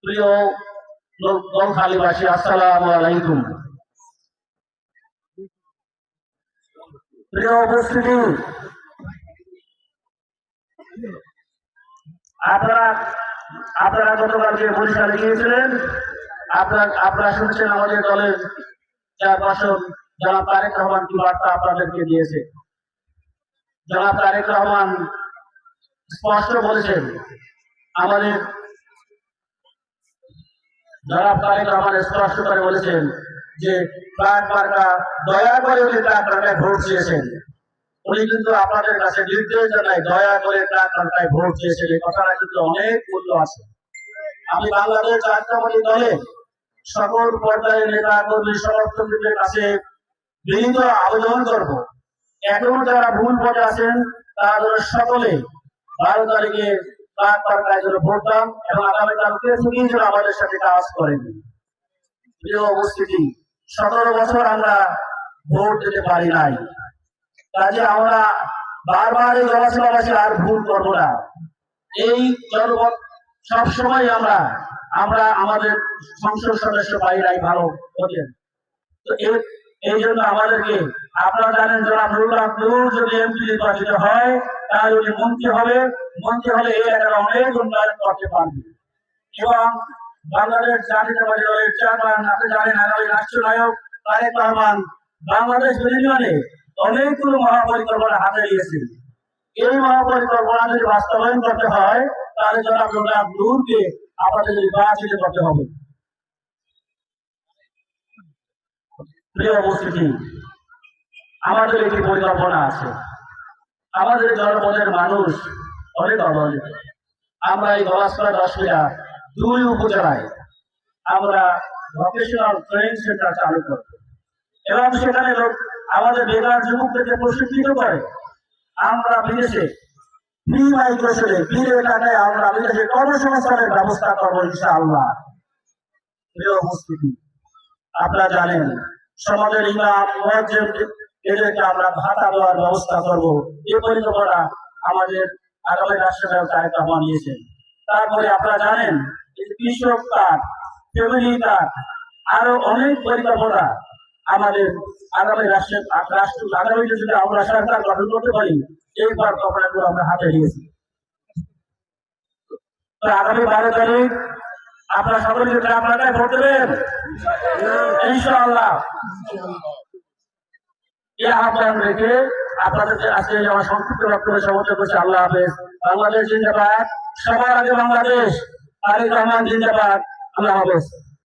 প্রিয় গৌখালীবাসী, আসসালামু আলাইকুম। প্রিয় উপস্থিতি, আপনারা গতকালকে বরিশালে গিয়েছিলেন। আপনারা শুনছেন আমাদের দলের চেয়ারপারসন জনাব তারেক রহমান কি বার্তা আপনাদেরকে দিয়েছে। জনাব তারেক রহমান স্পষ্ট বলেছেন, আমাদের জনাব তারেক রহমান স্পষ্ট করে বলেছেন যে ট্রাক মার্কা দয়া করে উনি ট্রাক মার্কায় ভোট চেয়েছেন। উনি কিন্তু আপনাদের কাছে নির্দেশ জানায় দয়া করে ট্রাক মার্কায় ভোট চেয়েছেন। এই কথাটা কিন্তু অনেক মূল্য আছে। আমি বাংলাদেশ জাতীয়তাবাদী দলে সকল পর্যায়ের নেতা কর্মী সমর্থকদের কাছে বিনীত আবেদন করব, এখনো যারা ভুল পথে আছেন তারা সকলে 12 তারিখে ট্রাক মার্কায় ভোট দান এবং আগামীকালকে থেকেই যেন আমাদের সাথে কাজ করেন। প্রিয় উপস্থিতি, 17 বছর আমরা ভোট দিতে পারি নাই, কাজে আমরা বারবার এই জনসভাবাসী আর ভুল করব না। এই জনপদ সবসময় আমরা আমাদের সংসদ সদস্য পাই নাই ভালো হতেন। তো এই জন্য আমাদেরকে, আপনারা জানেন জনাব নুরুল হক নূর যদি এমপি নির্বাচিত হয় তাহলে উনি মন্ত্রী হবে। মন্ত্রী হলে এই এলাকার অনেক উন্নয়ন করতে পারবে। এবং বাংলাদেশ জাতীয়তাবাদী দলের চেয়ারম্যান, আপনি জানেন আগামী রাষ্ট্রনায়ক তারেক রহমান বাংলাদেশ বিনির্মাণে অনেকগুলো মহাপরিকল্পনা হাতে নিয়েছেন। এই মহাপরিকল্পনা যদি বাস্তবায়ন করতে হয় তাহলে জনাব নূরকে আমাদের নির্বাচিত করতে হবে। প্রিয় উপস্থিতি, আমাদের একটি পরিকল্পনা আছে। আমাদের জনপদের মানুষ অনেক অবহেলিত। আমরা এই গলাসপাড়া 10 মিটার 2 উপজেলায় আমরা ভোকেশনাল ট্রেনিং সেন্টার চালু করব এবং সেখানে আমাদের বেকার যুবকদেরকে প্রশিক্ষিত করে আমরা বিদেশে ফ্রি মাইগ্রেশনে ফিরে টাকায় আমরা বিদেশে কর্মসংস্থানের ব্যবস্থা করবো ইনশাআল্লাহ। প্রিয় উপস্থিতি, আপনারা জানেন সমাজের ইমাম মুয়াজ্জিন এদেরকে আমরা ভাতা দেওয়ার ব্যবস্থা করব। এই পরিকল্পনা আমাদের আগামী রাষ্ট্রনায়ক তারেক রহমান নিয়েছেন। তারপরে আপনারা জানেন কৃষক কার্ড, ফ্যামিলি কার্ড, আরো অনেক পরিকল্পনা আমাদের আগামী আগামীতে যদি আমরা সরকার গঠন করতে পারি এই পরিকল্পনাগুলো আমরা হাতে নিয়েছি। আগামী 12 তারিখ আপনারা সকলে আপনারা ভোট দেবেন ইনশাআল্লাহ। এই আহ্বান রেখে আপনাদেরকে আজকে আমার সংক্ষিপ্ত বক্তব্য সমাপ্ত করছি। আল্লাহ হাফেজ। বাংলাদেশ জিন্দাবাদ। সবার আগে বাংলাদেশ। তারেক রহমান জিন্দাবাদ। আল্লাহ হাফেজ।